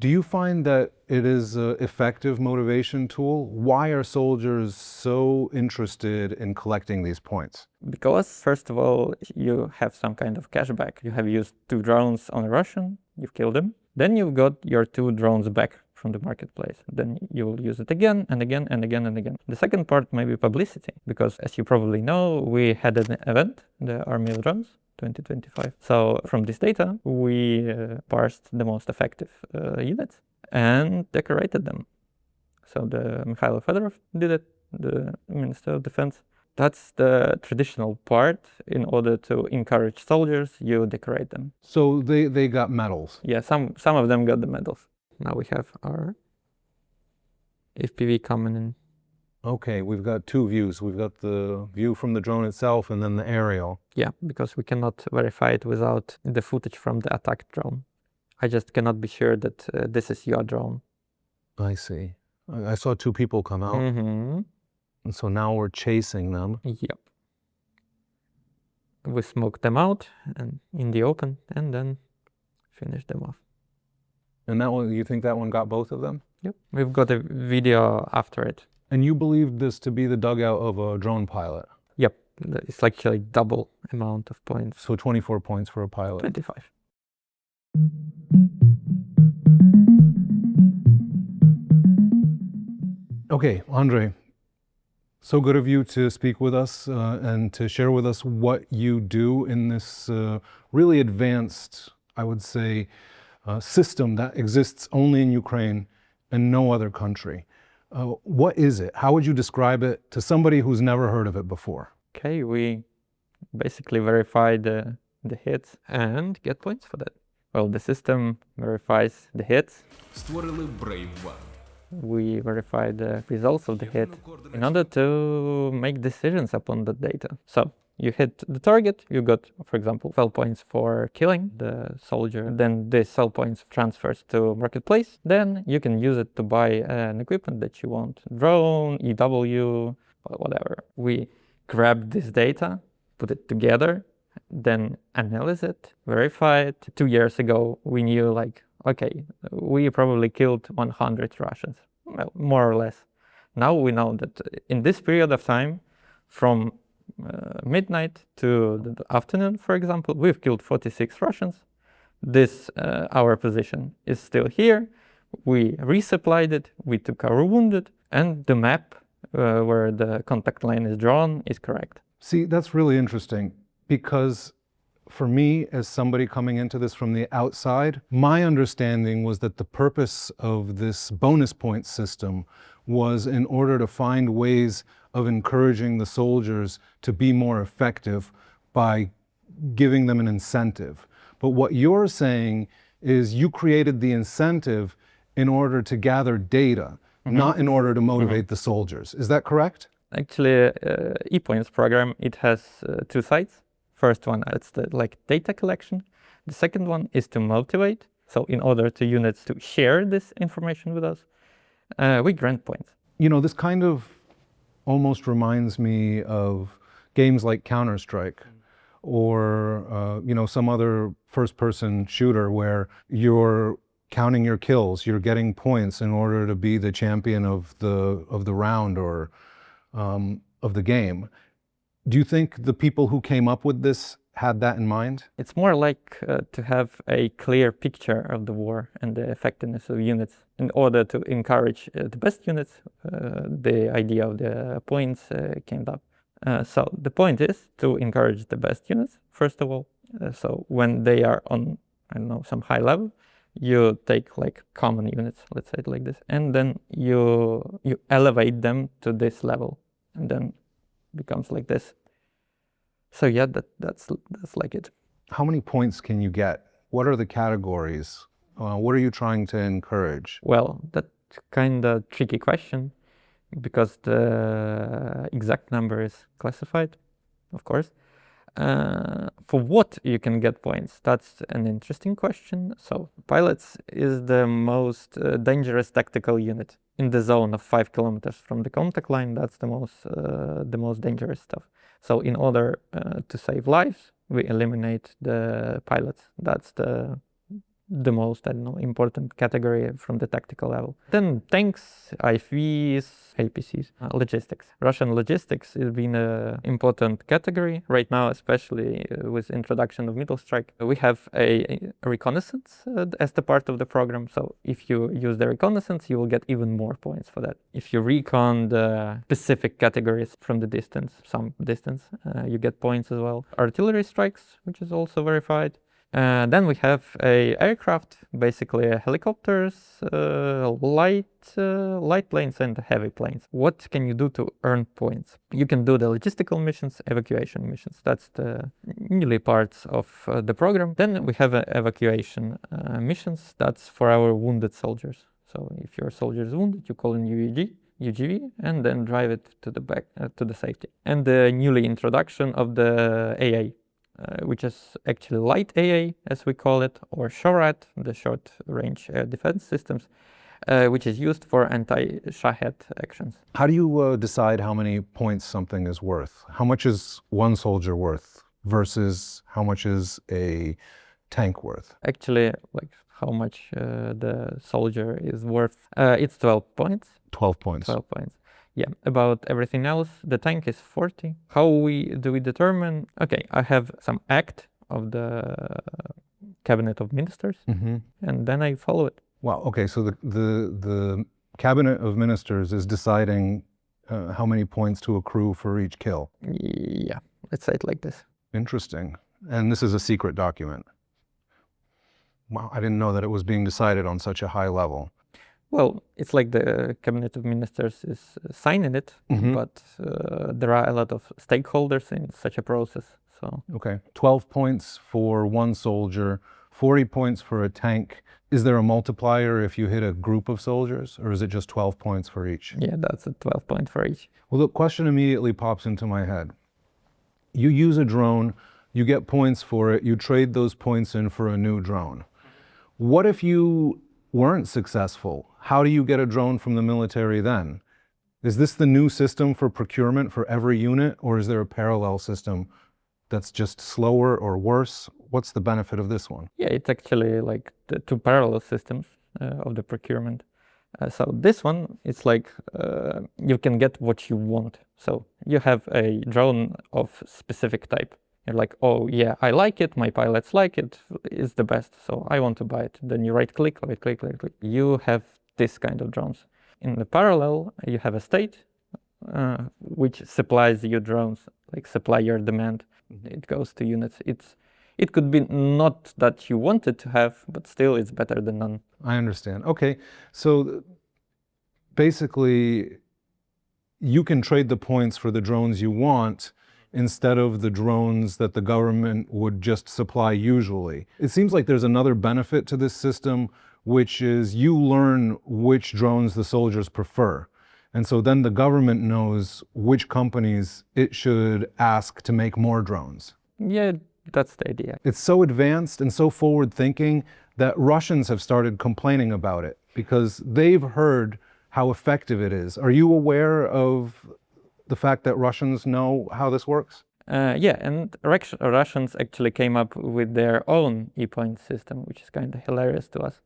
Do you find that it is an effective motivation tool? Why are soldiers so interested in collecting these points? Because, first of all, you have some kind of cashback. You have used 2 drones on a Russian, you've killed them. Then you've got your 2 drones back from the marketplace. Then you will use it again and again and again and again. The second part may be publicity, because as you probably know, we had an event, the Army of Drones 2025. So from this data, we parsed the most effective units and decorated them. So the Mikhail Fedorov did it, the Minister of Defense. That's the traditional part. In order to encourage soldiers, you decorate them. So they got medals? Yeah, some of them got the medals. Now we have our FPV coming in. Okay, we've got 2 views. We've got the view from the drone itself and then the aerial. Yeah, because we cannot verify it without the footage from the attacked drone. I just cannot be sure that this is your drone. I see. I saw 2 people come out. And so now we're chasing them. Yep. We smoke them out and in the open and then finish them off. And that one, you think that one got both of them? Yep. We've got a video after it. And you believed this to be the dugout of a drone pilot? Yep. It's actually double amount of points. So 24 points for a pilot. 25. Okay, Andrii, so good of you to speak with us and to share with us what you do in this really advanced, I would say, system that exists only in Ukraine and no other country. What is it? How would you describe it to somebody who's never heard of it before? Okay, we basically verify the hits and get points for that. Well, the system verifies the hits. We verify the results of the hit in order to make decisions upon the data. So you hit the target, you got, for example, 12 points for killing the soldier. Then this 12 points transfers to marketplace. Then you can use it to buy an equipment that you want. Drone, EW, whatever. We grab this data, put it together, then analyze it, verify it. 2 years ago, we knew like, okay, we probably killed 100 Russians, well, more or less. Now we know that in this period of time, from midnight to the afternoon, for example, we've killed 46 Russians. This, our position is still here. We resupplied it, we took our wounded, and the map where the contact line is drawn is correct. See, that's really interesting, because for me, as somebody coming into this from the outside, my understanding was that the purpose of this bonus point system was in order to find ways of encouraging the soldiers to be more effective by giving them an incentive. But what you're saying is you created the incentive in order to gather data, not in order to motivate the soldiers. Is that correct? Actually, ePoints program, it has 2 sides. First one, it's the data collection. The second one is to motivate. So in order to units to share this information with us, we grant points. You know, this kind of almost reminds me of games like Counter-Strike or, you know, some other first-person shooter where you're counting your kills, you're getting points in order to be the champion of the round or of the game. Do you think the people who came up with this had that in mind? It's more like to have a clear picture of the war and the effectiveness of units. In order to encourage the best units, the idea of the points came up. So the point is to encourage the best units, first of all. So when they are on, I don't know, some high level, you take like common units, let's say it like this, and then you elevate them to this level, and then becomes like this. So yeah, that's like it. How many points can you get? What are the categories? What are you trying to encourage? Well, that's kind of tricky question, because the exact number is classified, of course. For what you can get points, that's an interesting question. So pilots is the most dangerous tactical unit in the zone of 5 kilometers from the contact line. That's the most dangerous stuff. So in order to save lives, we eliminate the pilots. That's the the most, I don't know, important category from the tactical level. Then tanks, IFVs, APCs, logistics. Russian logistics has been an important category right now, especially with introduction of middle strike. We have a reconnaissance as the part of the program. So if you use the reconnaissance, you will get even more points for that. If you recon the specific categories from the distance, some distance, you get points as well. Artillery strikes, which is also verified. Then we have a aircraft, basically helicopters, light planes and heavy planes. What can you do to earn points? You can do the logistical missions, evacuation missions. That's the newly parts of the program. Then we have evacuation missions. That's for our wounded soldiers. So if your soldier is wounded, you call in UGV, and then drive it to the back to the safety. And the newly introduction of the AA. Which is actually light AA, as we call it, or SHORAD, the short-range air defense systems, which is used for anti-Shahed actions. How do you decide how many points something is worth? How much is one soldier worth versus how much is a tank worth? Actually, like how much the soldier is worth, it's 12 points. 12 points. 12 points. Yeah, about everything else, the tank is 40. How do we determine? Okay, I have some act of the Cabinet of Ministers, and then I follow it. Wow, okay, so the Cabinet of Ministers is deciding how many points to accrue for each kill. Yeah, let's say it like this. Interesting. And this is a secret document. Wow, I didn't know that it was being decided on such a high level. Well, it's like the Cabinet of Ministers is signing it, but there are a lot of stakeholders in such a process. So okay, 12 points for one soldier, 40 points for a tank. Is there a multiplier if you hit a group of soldiers, or is it just 12 points for each? Yeah, that's a 12 point for each. Well, the question immediately pops into my head. You use a drone, you get points for it, you trade those points in for a new drone. What if you weren't successful? How do you get a drone from the military then? Is this the new system for procurement for every unit, or is there a parallel system that's just slower or worse? What's the benefit of this one? Yeah, it's actually like the two parallel systems of the procurement. So this one, it's like you can get what you want. So you have a drone of specific type. You're like, oh yeah, I like it, my pilots like it, it's the best, so I want to buy it. Then you right click. You have this kind of drones. In the parallel, you have a state which supplies you drones, like supply your demand. It goes to units. It could be not that you wanted to have, but still it's better than none. I understand. Okay, so basically you can trade the points for the drones you want instead of the drones that the government would just supply usually. It seems like there's another benefit to this system, which is you learn which drones the soldiers prefer. And so then the government knows which companies it should ask to make more drones. Yeah, that's the idea. It's so advanced and so forward-thinking that Russians have started complaining about it because they've heard how effective it is. Are you aware of the fact that Russians know how this works? Yeah, and Russians actually came up with their own e-point system, which is kind of hilarious to us.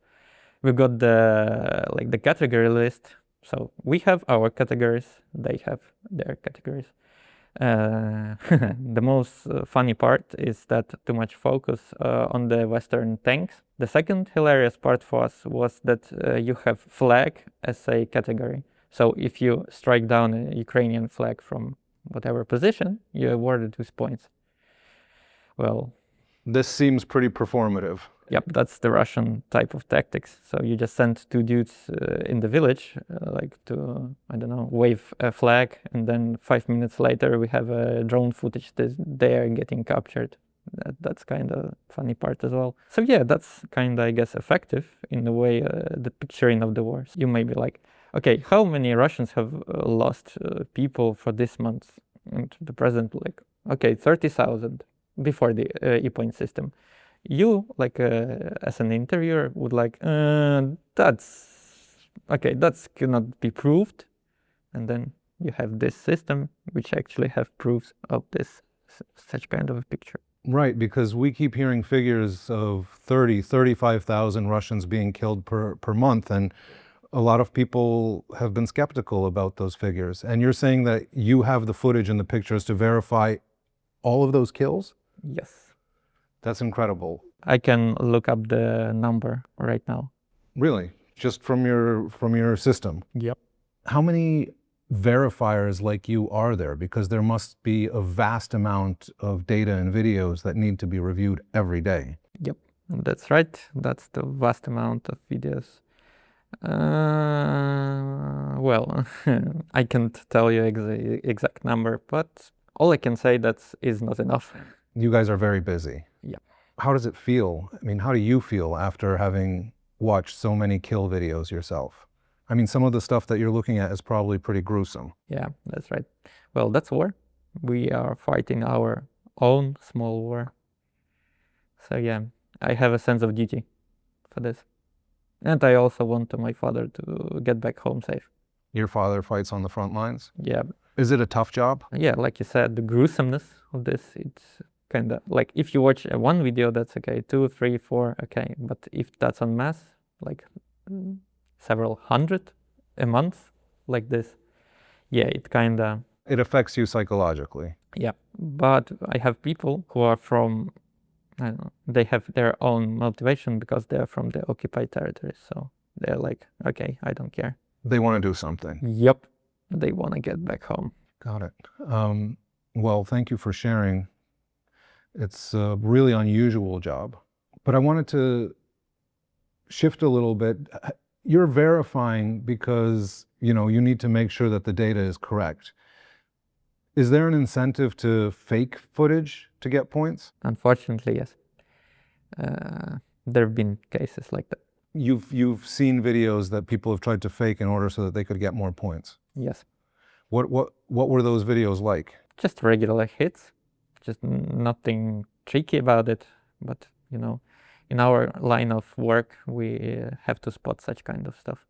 We got the category list. So we have our categories, they have their categories. The most funny part is that too much focus on the Western tanks. The second hilarious part for us was that you have flag as a category. So if you strike down a Ukrainian flag from whatever position, you're awarded with points. Well, this seems pretty performative. Yep, that's the Russian type of tactics. So you just send two dudes in the village, like to, I don't know, wave a flag, and then 5 minutes later we have a drone footage that they're getting captured. That's kind of funny part as well. So yeah, that's kind of, I guess, effective in the way the picturing of the wars. You may be like, okay, how many Russians have lost people for this month? And the president like, okay, 30,000 before the e-point system. You, like as an interviewer, would like, that's okay, that cannot be proved. And then you have this system which actually have proofs of this such kind of a picture. Right, because we keep hearing figures of 30, 35,000 Russians being killed per month, and a lot of people have been skeptical about those figures. And you're saying that you have the footage and the pictures to verify all of those kills? Yes. That's incredible. I can look up the number right now. Really? Just from your system? Yep. How many verifiers like you are there? Because there must be a vast amount of data and videos that need to be reviewed every day. Yep, that's right. That's the vast amount of videos. Well, I can't tell you exact number, but all I can say that is not enough. You guys are very busy. Yeah. How does it feel? I mean, how do you feel after having watched so many kill videos yourself? I mean, some of the stuff that you're looking at is probably pretty gruesome. Yeah, that's right. Well, that's war. We are fighting our own small war. So yeah, I have a sense of duty for this. And I also want my father to get back home safe. Your father fights on the front lines? Yeah. Is it a tough job? Yeah, like you said, the gruesomeness of this, it's kind of like if you watch one video, that's okay, 2, 3, 4, okay. But if that's en masse, like several hundred a month, like this, yeah, it kind of... It affects you psychologically. Yeah, but I have people who are from, I don't know, they have their own motivation because they're from the occupied territories. So they're like, okay, I don't care. They want to do something. Yep, they want to get back home. Got it. Well, thank you for sharing. It's a really unusual job. But I wanted to shift a little bit. You're verifying because, you need to make sure that the data is correct. Is there an incentive to fake footage to get points? Unfortunately, yes. There have been cases like that. You've seen videos that people have tried to fake in order so that they could get more points. Yes. What were those videos like? Just regular hits, just nothing tricky about it. But in our line of work, we have to spot such kind of stuff.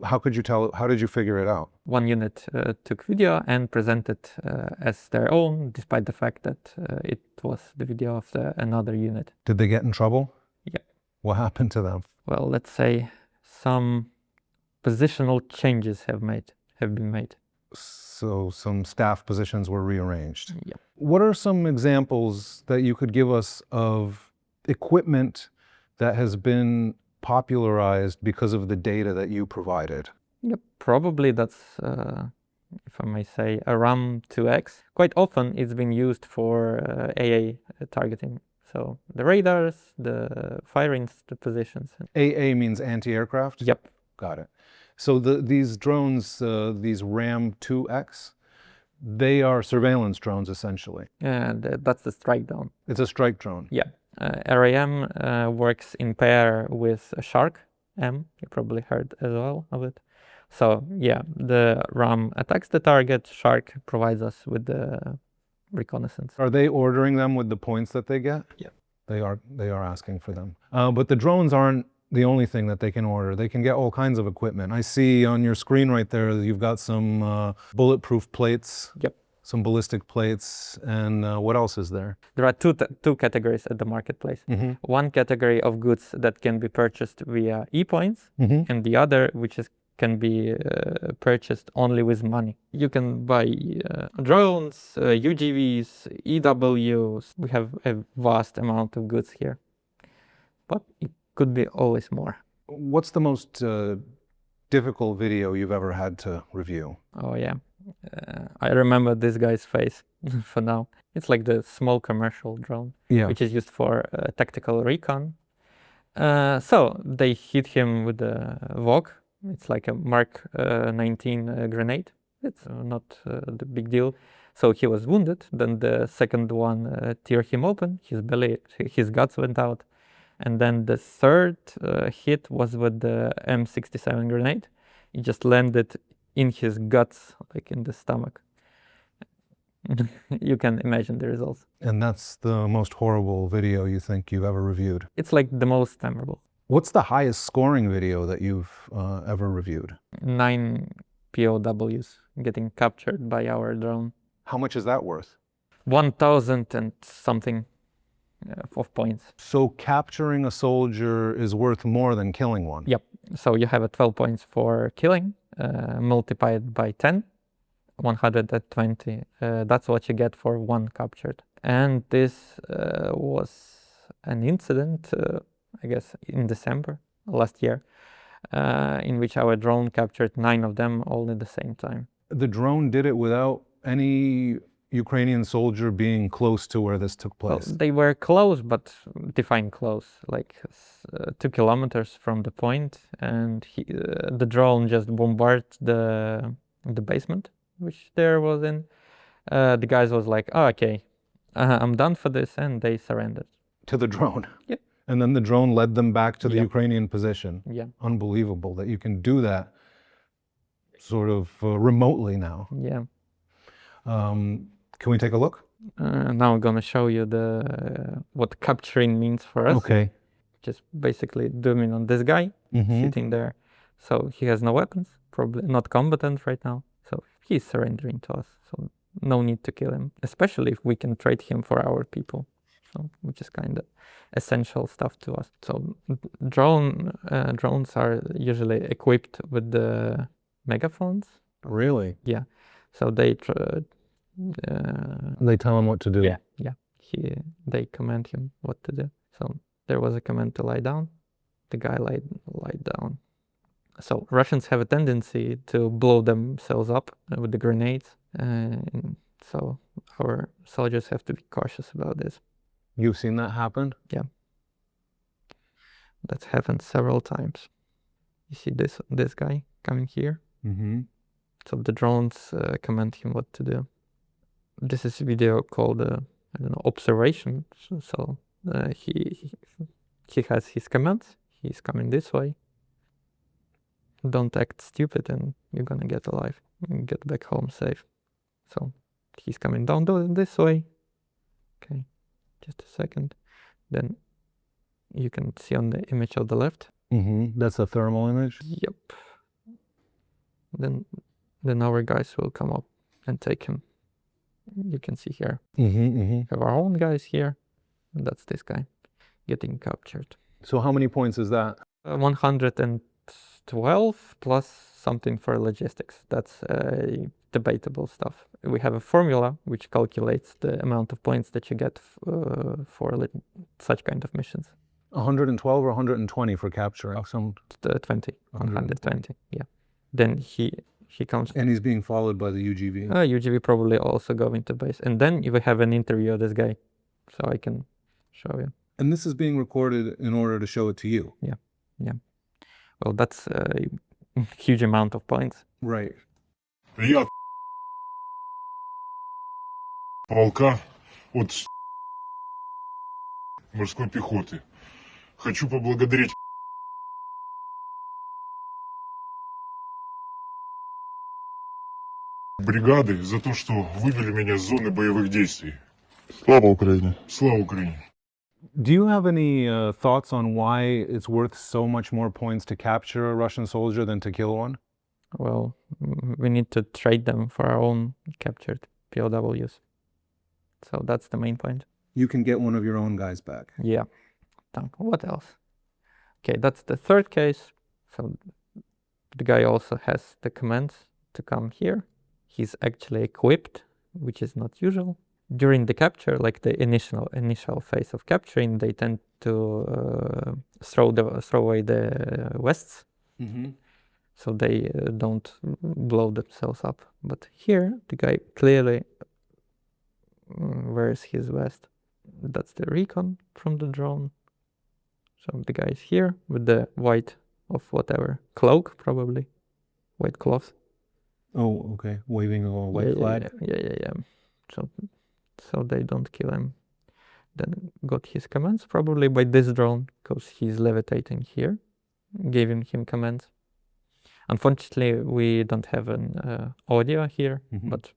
How could you tell, how did you figure it out? One unit took video and presented as their own, despite the fact that it was the video of another unit. Did they get in trouble? Yeah. What happened to them? Well, let's say some positional changes have been made. So some staff positions were rearranged. Yeah. What are some examples that you could give us of equipment that has been popularized because of the data that you provided? Yep, probably that's, if I may say, a RAM 2X. Quite often it's been used for AA targeting. So the radars, the firings, the positions. AA means anti-aircraft? Yep. Got it. So these drones, these RAM 2X, they are surveillance drones essentially. And that's the strike drone. It's a strike drone. Yeah. RAM works in pair with a Shark M. You probably heard as well of it. So yeah, the RAM attacks the target. Shark provides us with the reconnaissance. Are they ordering them with the points that they get? Yeah. They are asking for them. But the drones aren't the only thing that they can order. They can get all kinds of equipment. I see on your screen right there, you've got some bulletproof plates. Yep. Some ballistic plates, and what else is there? There are two categories at the marketplace. Mm-hmm. One category of goods that can be purchased via e-points, mm-hmm. and the other which can be purchased only with money. You can buy drones, UGVs, EWs. We have a vast amount of goods here, but it could be always more. What's the most difficult video you've ever had to review? Oh yeah. I remember this guy's face for now. It's like the small commercial drone, which is used for tactical recon. So they hit him with a VOG. It's like a Mark 19 grenade. It's not the big deal. So he was wounded. Then the second one tear him open. His belly, his guts went out. And then the third hit was with the M67 grenade. It just landed in his guts, like in the stomach. You can imagine the results. And that's the most horrible video you think you've ever reviewed? It's like the most memorable. What's the highest scoring video that you've ever reviewed? 9 POWs getting captured by our drone. How much is that worth? 1,000 and something of points. So capturing a soldier is worth more than killing one? Yep. So you have a 12 points for killing, multiplied by 10, 120. That's what you get for one captured. And this was an incident, I guess, in December last year, in which our drone captured 9 of them all at the same time. The drone did it without any Ukrainian soldier being close to where this took Well, place? they were close, but define close, like 2 kilometers from the point, and the drone just bombarded the basement, which there was in. The guys was like, oh, okay, I'm done for this, and they surrendered. To the drone? Yeah. And then the drone led them back to the Yep. Ukrainian position? Yeah. Unbelievable that you can do that sort of remotely now. Yeah. Can we take a look? Now I'm gonna show you what capturing means for us. Okay. Just basically zooming on this guy sitting there. So he has no weapons, probably not combatant right now. So he's surrendering to us. So no need to kill him, especially if we can trade him for our people. So which is kind of essential stuff to us. So drones are usually equipped with the megaphones. Really? Yeah. So they They tell him what to do? Yeah. They command him what to do. So there was a command to lie down. The guy lied down. So Russians have a tendency to blow themselves up with the grenades. So our soldiers have to be cautious about this. You've seen that happen? Yeah. That's happened several times. You see this guy coming here? So the drones command him what to do. This is a video called, I don't know, observation. So he has his commands. He's coming this way. Don't act stupid and you're gonna get alive and get back home safe. So he's coming down this way. Okay, just a second. Then you can see on the image on the left. That's a thermal image? Yep. Then our guys will come up and take him. You can see here. We have our own guys here. And that's this guy getting captured. So how many points is that? 112 plus something for logistics. That's debatable stuff. We have a formula which calculates the amount of points that you get for such kind of missions. 112 or 120 for capturing? 20, 120, yeah. Then he comes. And he's being followed by the UGV? UGV probably also go into base. And then you have an interview of this guy. So I can show you. And this is being recorded in order to show it to you? Yeah. Well, that's a huge amount of points. Right. Я полка от морской пехоты. Хочу поблагодарить бригады за то, что вывели меня с зоны боевых действий. Слава Україні! Слава Украине! Do you have any thoughts on why it's worth so much more points to capture a Russian soldier than to kill one? Well, we need to trade them for our own captured POWs. So that's the main point. You can get one of your own guys back. Yeah. What else? Okay, that's the third case. So the guy also has the commands to come here. He's actually equipped, which is not usual. During the capture, like the initial phase of capturing, they tend to throw away the vests, so they don't blow themselves up. But here, the guy clearly wears his vest. That's the recon from the drone. So the guy is here with the white of whatever cloak, probably white cloth. Oh, okay. Waving a white flag. Yeah. So they don't kill him. Then got his commands probably by this drone because he's levitating here, giving him commands. Unfortunately, we don't have an audio here, but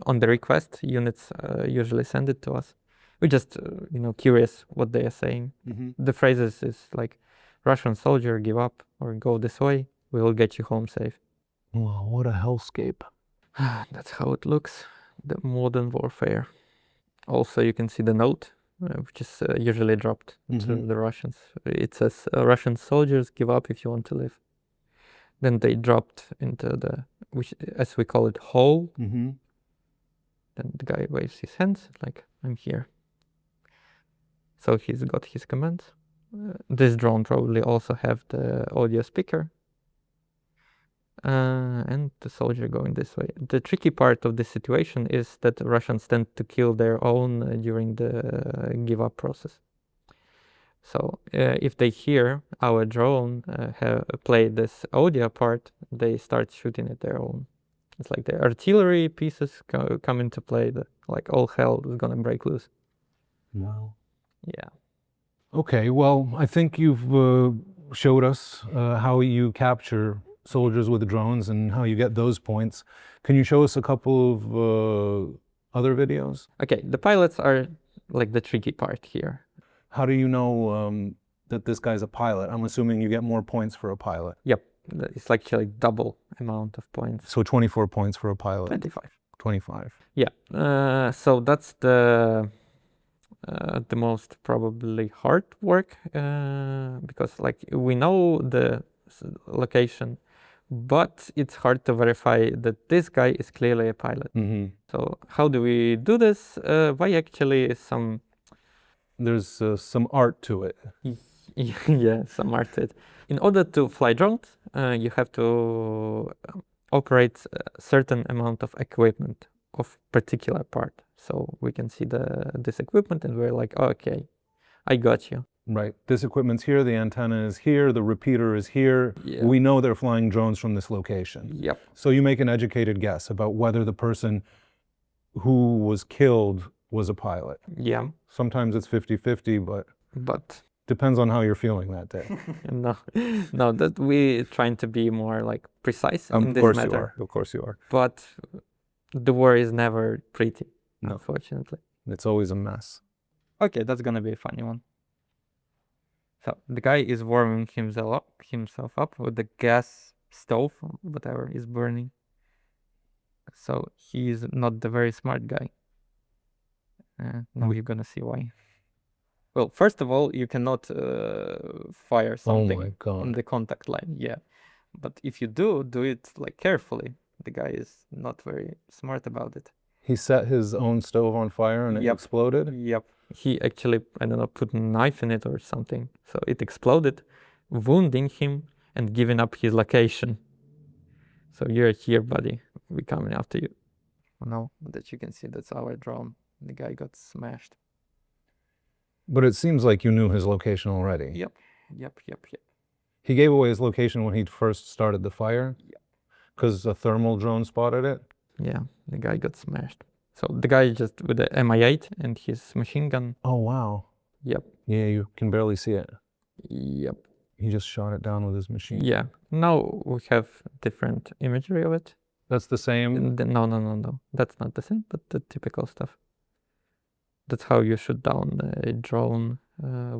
on the request, units usually send it to us. We're just curious what they are saying. The phrases is like, Russian soldier, give up or go this way. We will get you home safe. Wow, what a hellscape. That's how it looks. The modern warfare. Also, you can see the note which is usually dropped to Mhm. the Russians. It says Russian soldiers give up if you want to live. Then they dropped into the, which as we call it, hole. Mm-hmm. Then the guy waves his hands like, I'm here. So he's got his commands. This drone probably also have the audio speaker. And the soldier going this way. The tricky part of this situation is that Russians tend to kill their own during the give up process. So if they hear our drone play this audio part, they start shooting at their own. It's like the artillery pieces come into play. Like all hell is gonna break loose. Wow. Yeah. Okay, well, I think you've showed us how you capture soldiers with drones and how you get those points. Can you show us a couple of other videos? Okay, the pilots are like the tricky part here. How do you know that this guy's a pilot? I'm assuming you get more points for a pilot. Yep, it's actually double amount of points. So 24 points for a pilot. 25. 25. Yeah, so that's the most probably hard work because like we know the location, but it's hard to verify that this guy is clearly a pilot. Mm-hmm. So how do we do this? By actually some... There's some art to it. Yeah, some art to it. In order to fly drones, you have to operate a certain amount of equipment of particular part. So we can see this equipment and we're like, oh, okay, I got you. Right. This equipment's here, the antenna is here, the repeater is here. Yeah. We know they're flying drones from this location. Yep. So you make an educated guess about whether the person who was killed was a pilot. Yeah. Sometimes it's 50-50, But depends on how you're feeling that day. no, that we trying to be more like precise in this course matter. you are. Of course you are. But the war is never pretty, No. unfortunately. It's always a mess. Okay, that's gonna be a funny one. So the guy is warming himself up with the gas stove, whatever is burning. So he is not the very smart guy. Now you're gonna see why. Well, first of all, you cannot fire something Oh my God. on the contact line. Yeah, but if you do it like carefully. The guy is not very smart about it. He set his own stove on fire and it Yep. exploded? Yep. He actually, I don't know, put a knife in it or something. So it exploded, wounding him and giving up his location. So you're here, buddy. We're coming after you. Now that you can see, that's our drone. The guy got smashed. But it seems like you knew his location already. Yep. He gave away his location when he first started the fire? Yep. Because a thermal drone spotted it? Yeah, the guy got smashed. So the guy just with the Mi-8 and his machine gun. Oh, wow. Yep. Yeah, you can barely see it. Yep. He just shot it down with his machine. Yeah. Now we have different imagery of it. That's the same? No. That's not the same, but the typical stuff. That's how you shoot down a drone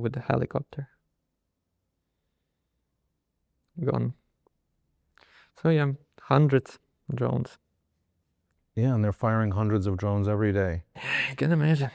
with a helicopter. Gone. So yeah, hundreds of drones. Yeah, and they're firing hundreds of drones every day. You can imagine.